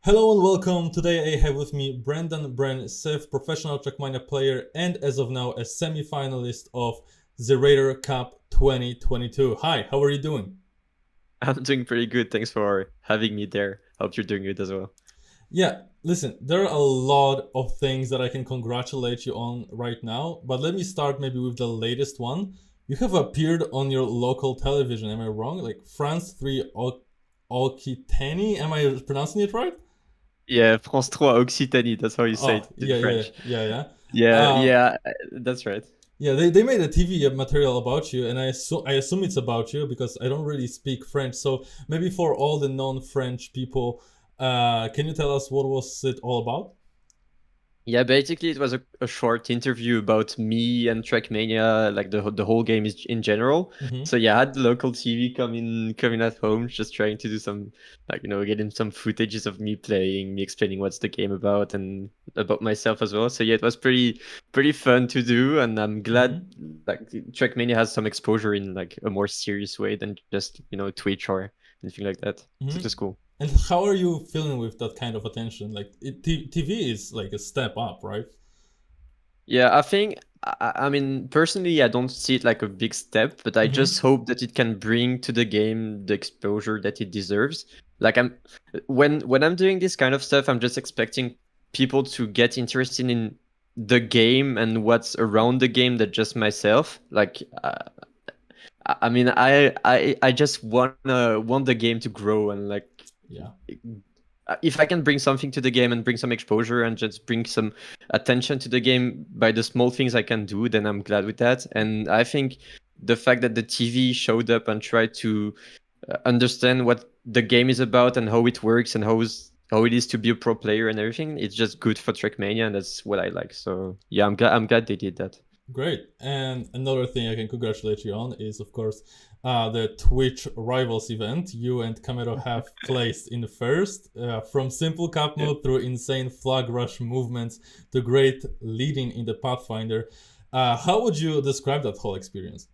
Hello and welcome. Today I have with me Bren, Seth, professional Trackmania player, and as of now a semi-finalist of Zerator Cup 2022. Hi, how are you doing? I'm doing pretty good. Thanks for having me there. Hope you're doing good as well. Yeah, listen, there are a lot of things that I can congratulate you on right now, but let me start maybe with the latest one. You have appeared on your local television, am I wrong? Like France 3 Occitanie, am I pronouncing it right? Yeah, France 3 Occitanie. That's how you say Oh, it in yeah, yeah, French. yeah, yeah. Yeah, Um, yeah, that's right. Yeah, they made a TV material about you, and I assume it's about you because I don't really speak French. So maybe for all the non-French people, can you tell us what was it all about? Yeah, basically it was a short interview about me and Trackmania, like the whole game is in general. Mm-hmm. So yeah, I had the local TV coming at home, just trying to do some getting some footages of me playing, me explaining what's the game about and about myself as well. So yeah, it was pretty fun to do, and I'm glad Mm-hmm. like Trackmania has some exposure in like a more serious way than just Twitch or anything like that. So Mm-hmm. it was cool. And how are you feeling with that kind of attention? Like TV is like a step up, right? Yeah, I think I mean personally I don't see it like a big step, but I Mm-hmm. just hope that it can bring to the game the exposure that it deserves. Like when I'm doing this kind of stuff, I'm just expecting people to get interested in the game and what's around the game that just myself. Like I mean I just want the game to grow and like Yeah. if I can bring something to the game and bring some exposure and just bring some attention to the game by the small things I can do, then I'm glad with that. And I think the fact that the TV showed up and tried to understand what the game is about and how it works and how it is to be a pro player and everything, it's just good for Trackmania, and that's what I like. So yeah, I'm glad they did that. Great. And another thing I can congratulate you on is, of course, the Twitch Rivals event. You and Camero have placed in first, from simple cup Yeah. mode through insane flag rush movements to great leading in the Pathfinder. How would you describe that whole experience?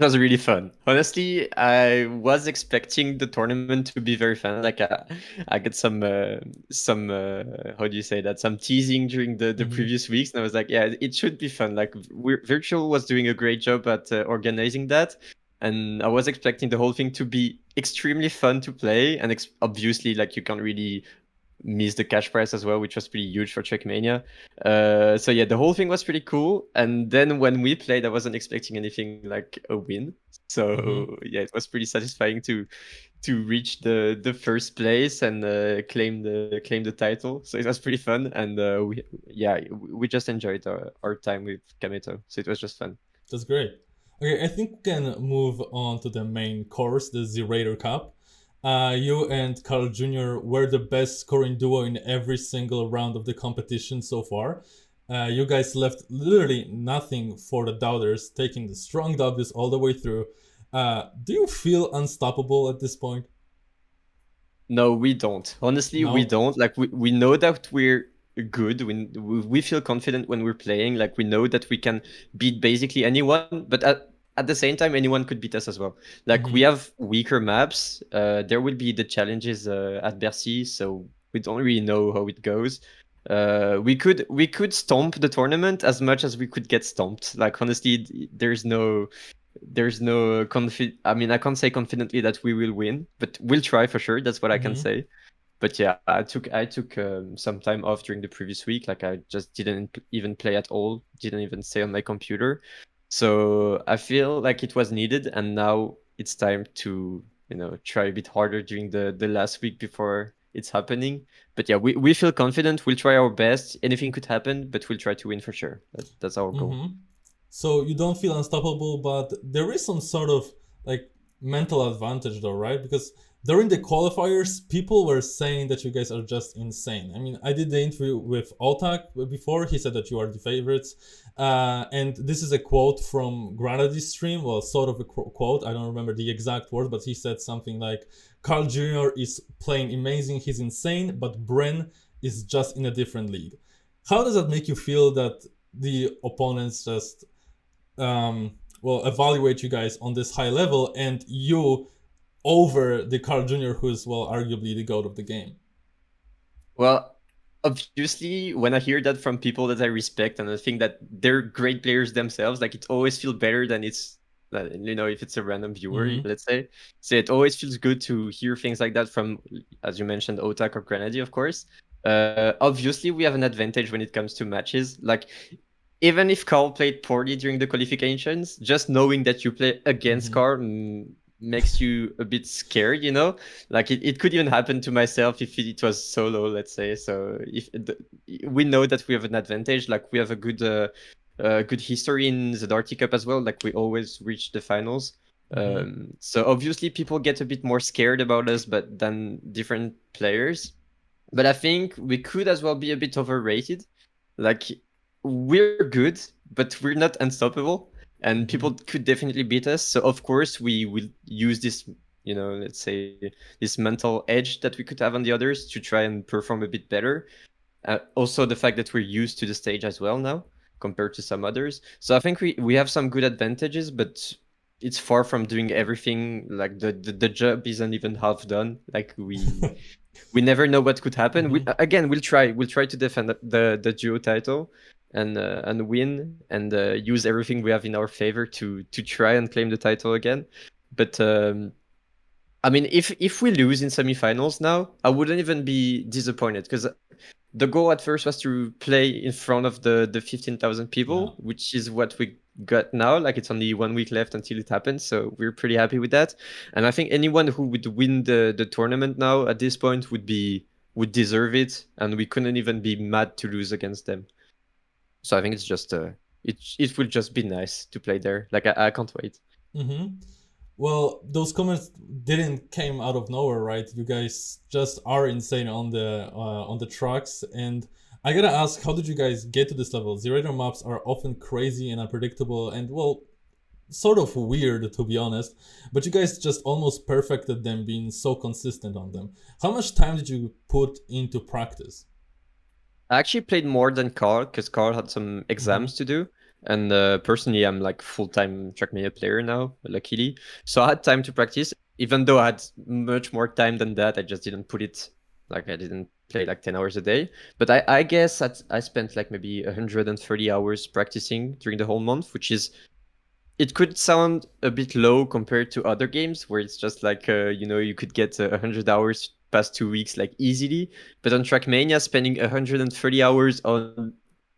It was really fun. Honestly, I was expecting the tournament to be very fun. Like I get some how do you say that? Some teasing during the Mm-hmm. previous weeks, and I was like, yeah, it should be fun. Like Virtual was doing a great job at organizing that, and I was expecting the whole thing to be extremely fun to play. And obviously, like you can't really missed the cash prize as well, which was pretty huge for Trackmania. So yeah, the whole thing was pretty cool. And then when we played, I wasn't expecting anything like a win. Mm-hmm. So yeah, it was pretty satisfying to reach the first place and claim the title. So it was pretty fun, and we just enjoyed our time with Kameto. So it was just fun. That's great. Okay, I think we can move on to the main course, the Zerator Cup. You and Carl Jr. were the best scoring duo in every single round of the competition so far. You guys left literally nothing for the doubters, taking the strong W's all the way through. Do you feel unstoppable at this point? No, we don't. Honestly, we No? don't. Like we know that we're good. We feel confident when we're playing. Like we know that we can beat basically anyone, but at the same time, anyone could beat us as well. Like we Mm-hmm. have weaker maps. There will be the challenges at Bercy, so we don't really know how it goes. We could stomp the tournament as much as we could get stomped. Like honestly, there's no I mean, I can't say confidently that we will win, but we'll try for sure. That's what I can Mm-hmm. say. But yeah, I took some time off during the previous week. Like I just didn't even play at all. Didn't even stay on my computer. So I feel like it was needed, and now it's time to try a bit harder during the last week before it's happening. But yeah, we feel confident. We'll try our best. Anything could happen, but we'll try to win for sure. That's our goal. Mm-hmm. So you don't feel unstoppable, but there is some sort of like mental advantage though, right? Because during the qualifiers, people were saying that you guys are just insane. I mean, I did the interview with Altak before. He said that you are the favorites. And this is a quote from Granady's stream. Well, sort of a quote. I don't remember the exact word, but he said something like, Carl Jr. is playing amazing. He's insane, but Bren is just in a different league. How does that make you feel that the opponents just evaluate you guys on this high level and you over the Carl Jr., who's, well, arguably the goat of the game? Well, obviously, when I hear that from people that I respect and I think that they're great players themselves, like it always feels better than if it's a random viewer, Mm-hmm. let's say. So it always feels good to hear things like that from, as you mentioned, Otak or Grenady, of course. Obviously, we have an advantage when it comes to matches. Like, even if Carl played poorly during the qualifications, just knowing that you play against Mm-hmm. Carl makes you a bit scared, you know? Like it could even happen to myself if it was solo, let's say. So we know that we have an advantage, like we have a good history in the ZRT Cup as well. Like we always reach the finals. Mm-hmm. So obviously people get a bit more scared about us, but than different players. But I think we could as well be a bit overrated. Like we're good, but we're not unstoppable, and Mm-hmm. people could definitely beat us. So of course we will use this, let's say this mental edge that we could have on the others to try and perform a bit better. Also, the fact that we're used to the stage as well now compared to some others. So I think we have some good advantages, but it's far from doing everything. Like the job isn't even half done. Like we never know what could happen. Mm-hmm. Again, we'll try to defend the duo title and win and use everything we have in our favor to try and claim the title again. But I mean, if we lose in semifinals now, I wouldn't even be disappointed because the goal at first was to play in front of the 15,000 Yeah. people, which is what we got now. Like it's only 1 week left until it happens, so we're pretty happy with that. And I think anyone who would win the tournament now at this point would deserve it, and we couldn't even be mad to lose against them. So I think it's just it will just be nice to play there. Like I can't wait. Mm-hmm. Well, those comments didn't came out of nowhere, right? You guys just are insane on the trucks, and I gotta ask, how did you guys get to this level? Zerator maps are often crazy and unpredictable, and well, sort of weird to be honest. But you guys just almost perfected them, being so consistent on them. How much time did you put into practice? I actually played more than Carl because Carl had some Mm-hmm. exams to do. And personally, I'm like full-time Trackmania player now, luckily. So I had time to practice, even though I had much more time than that. I just didn't put it, like I didn't play like 10 hours a day. But I guess I spent like maybe 130 hours practicing during the whole month, which is it could sound a bit low compared to other games where it's just like you could get 100 hours past 2 weeks like easily, but on Trackmania spending 130 hours on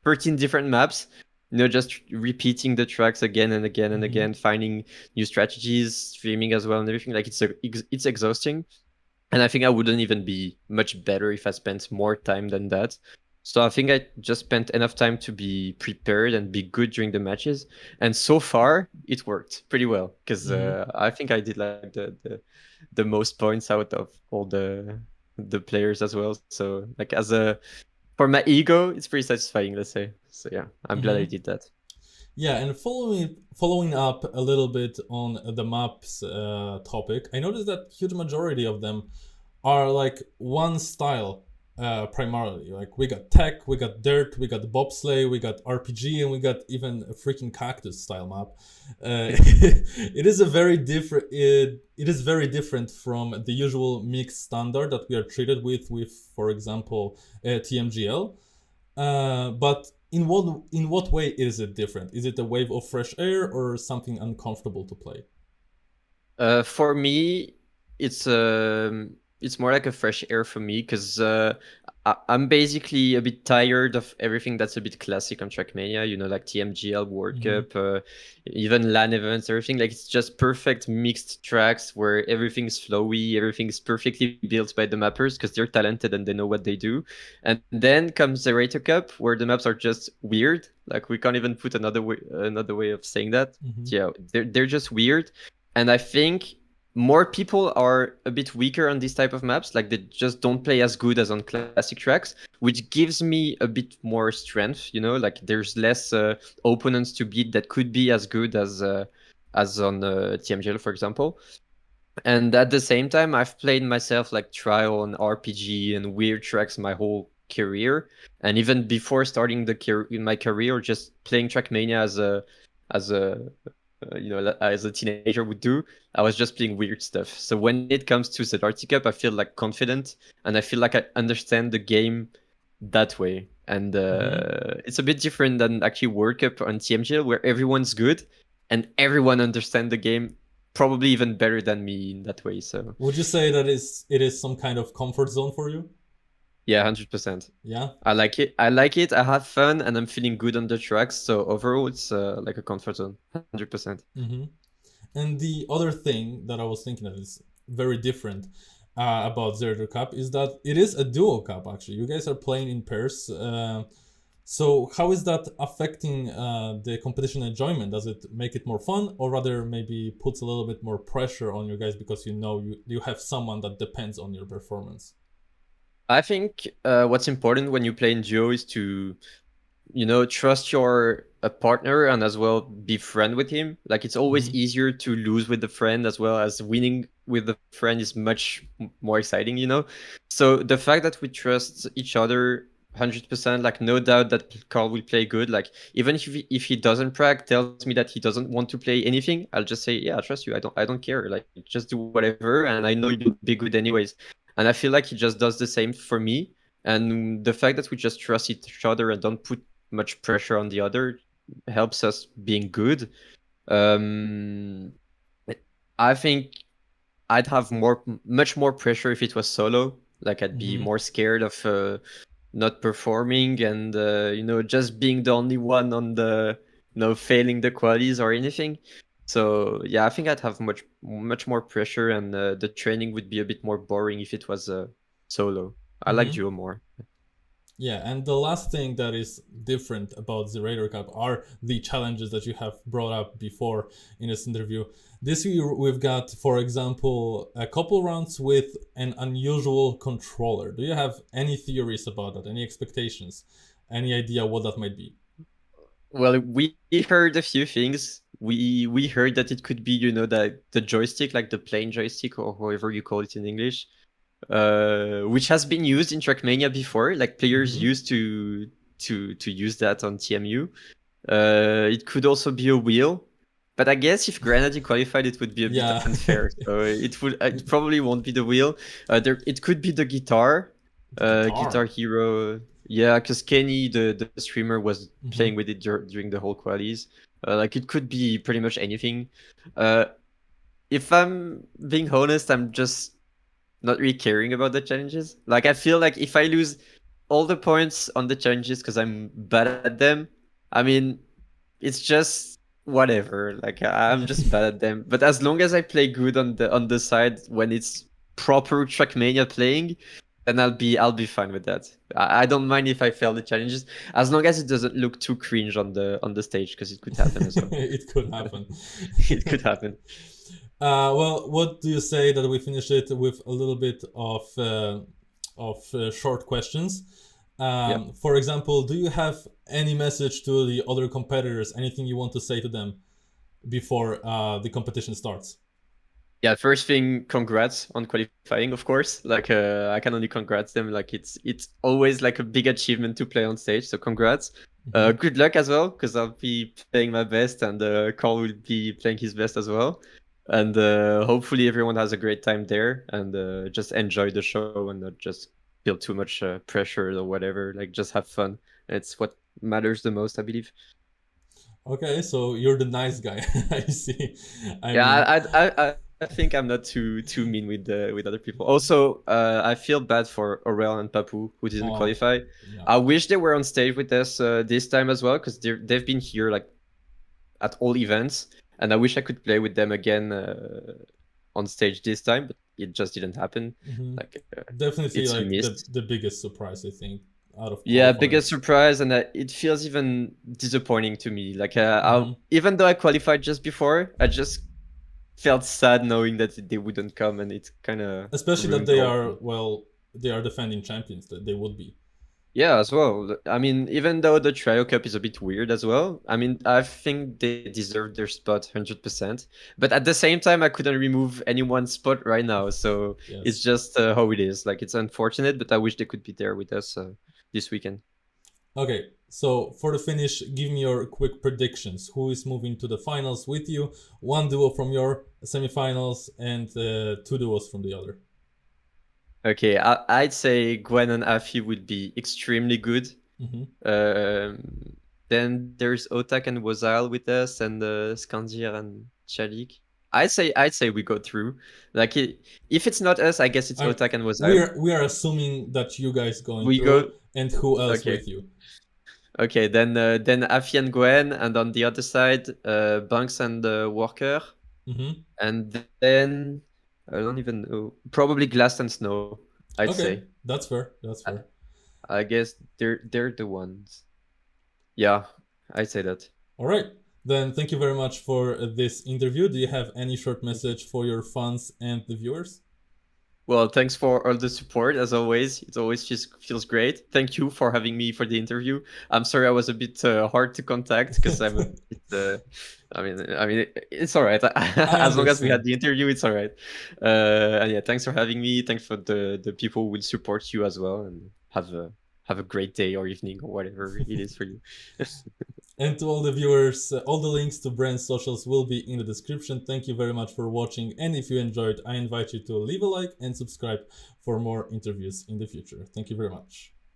13 different maps, just repeating the tracks again and again and Mm-hmm. again, finding new strategies, streaming as well and everything, like it's exhausting. And I think I wouldn't even be much better if I spent more time than that. So I think I just spent enough time to be prepared and be good during the matches. And so far, it worked pretty well because Mm-hmm. I think I did like the most points out of all the players as well. So like for my ego, it's pretty satisfying, let's say. So yeah, I'm glad I Mm-hmm. did that. Yeah, and following up a little bit on the maps topic, I noticed that huge majority of them are like one style primarily. Like we got tech, we got dirt, we got bobsleigh, we got RPG, and we got even a freaking cactus style map. It is a very different. It is very different from the usual mixed standard that we are treated with, for example, TMGL. But in what way is it different? Is it a wave of fresh air or something uncomfortable to play? For me, it's more like a fresh air for me because I'm basically a bit tired of everything that's a bit classic on Trackmania. Like TMGL World Mm-hmm. Cup, even LAN events, everything. Like it's just perfect mixed tracks where everything's flowy, everything's perfectly built by the mappers because they're talented and they know what they do. And then comes the Zerator Cup where the maps are just weird. Like we can't even put another way of saying that. Mm-hmm. Yeah, they're just weird, and I think more people are a bit weaker on these type of maps. Like they just don't play as good as on classic tracks, which gives me a bit more strength. Like there's less opponents to beat that could be as good as on TMGL, for example. And at the same time, I've played myself like trial and RPG and weird tracks my whole career, and even before starting my career, just playing Trackmania as a as a teenager would do. I was just playing weird stuff. So when it comes to ZRT Cup, I feel like confident, and I feel like I understand the game that way. And it's a bit different than actually World Cup on TMGL, where everyone's good and everyone understands the game probably even better than me in that way. So Would you say that it is some kind of comfort zone for you? yeah, 100%. Yeah. I like it. I like it. I have fun, and I'm feeling good on the tracks. So overall, it's like a comfort zone, 100%. Mm-hmm. And the other thing that I was thinking of is very different about Zerator Cup is that it is a duo cup. Actually, you guys are playing in pairs. So how is that affecting the competition enjoyment? Does it make it more fun, or rather maybe puts a little bit more pressure on you guys because you have someone that depends on your performance? I think what's important when you play in duo is to trust your partner and as well be friend with him. Like it's always Mm-hmm. easier to lose with the friend as well as winning with the friend is much more exciting, you know. So the fact that we trust each other 100%, like no doubt that Carl will play good. Like even if he doesn't tells me that he doesn't want to play anything, I'll just say, yeah, I trust you. I don't care. Like just do whatever, and I know you'll be good anyways. And I feel like he just does the same for me. And the fact that we just trust each other and don't put much pressure on the other helps us being good. Um, I think I'd have much more pressure if it was solo. Like I'd be Mm-hmm. more scared of not performing and just being the only one on the failing the qualities or anything. So yeah, I think I'd have much more pressure, and the training would be a bit more boring if it was solo. I like Mm-hmm. duo more. Yeah, and the last thing that is different about the Zerator Cup are the challenges that you have brought up before in this interview. This year we've got, for example, a couple rounds with an unusual controller. Do you have any theories about that? Any expectations? Any idea what that might be? Well, we heard a few things. We heard that it could be, the joystick, like the plain joystick or however you call it in English, which has been used in Trackmania before. Like players Mm-hmm. used to use that on TMU. It could also be a wheel, but I guess if Grenady qualified, it would be a bit Yeah. unfair. So it probably won't be the wheel. It could be the guitar, The Guitar guitar. Hero. Yeah, because Kenny, the streamer, was Mm-hmm. playing with it during the whole qualies. Like it could be pretty much anything. Uh, if I'm being honest, I'm just not really caring about the challenges. Like I feel like if I lose all the points on the challenges because I'm bad at them, I mean, it's just whatever. Like I'm Yeah. just bad at them. But as long as I play good on the side when it's proper Trackmania playing, then I'll be fine with that. I don't mind if I fail the challenges as long as it doesn't look too cringe on the stage because it could happen as well. It could happen. It could happen. Well, what do you say that we finish it with a little bit of short questions? Yeah. For example, do you have any message to the other competitors? Anything you want to say to them before the competition starts? Yeah, first thing, congrats on qualifying, of course. Like I can only congrats them. Like it's always like a big achievement to play on stage. So congrats. Hmm. Good luck as well, because I'll be playing my best, and Carl will be playing his best as well. And hopefully everyone has a great time there, and just enjoy the show and not just feel too much pressure or whatever. Like just have fun. It's what matters the most, I believe. Okay, so you're the nice guy. I see. I Yeah, mean, I think I'm not too mean with other people. Also, I feel bad for Aurel and Papou who didn't oh, qualify. yeah. I wish they were on stage with us this time as well because they've been here like at all events, and I wish I could play with them again on stage this time, but it just didn't happen. Hmm. Like Definitely, it's a like miss. the biggest surprise I think out of Yeah, biggest qualifiers. surprise, and it feels even disappointing to me. Like Hmm. even though I qualified just before, I just felt sad knowing that they wouldn't come, and it kind of Especially that ruined the they whole are thing. they are defending champions. That they would be. Yeah, as well. I mean, even though the Trio Cup is a bit weird as well, I mean, I think they deserve their spot 100%. But at the same time, I couldn't remove anyone's spot right now, so it's Yes. just how it is. Like, it's unfortunate, but I wish they could be there with us this weekend. Okay. So for the finish, give me your quick predictions. Who is moving to the finals with you? One duo from your semifinals and two duos from the other. Okay, I'd say Gwen and Afi would be extremely good. Then there's Otak and Wazal with us, and Skandir and Chalik. I'd say we go through. Like if it's not us, I guess it's Otak and Wazal. We are assuming that you guys going We through, go. and who else Okay. with you? Okay, then Afi and Gwen, and on the other side, Banks and Worker, and then I don't even know. Probably Glass and Snow. I'd say. That's fair. That's fair. I guess they're the ones. Yeah, I'd say that. All right. Then thank you very much for this interview. Do you have any short message for your fans and the viewers? Well, thanks for all the support as always. It always just feels great. Thank you for having me for the interview. I'm sorry I was a bit hard to contact because I'm a bit. I mean, it's all right. As long as we had the interview, it's all right. And yeah, thanks for having me. Thanks for the people who will support you as well, and have a great day or evening or whatever it is for you. And to all the viewers, all the links to Bren's socials will be in the description. Thank you very much for watching. And if you enjoyed, I invite you to leave a like and subscribe for more interviews in the future. Thank you very much.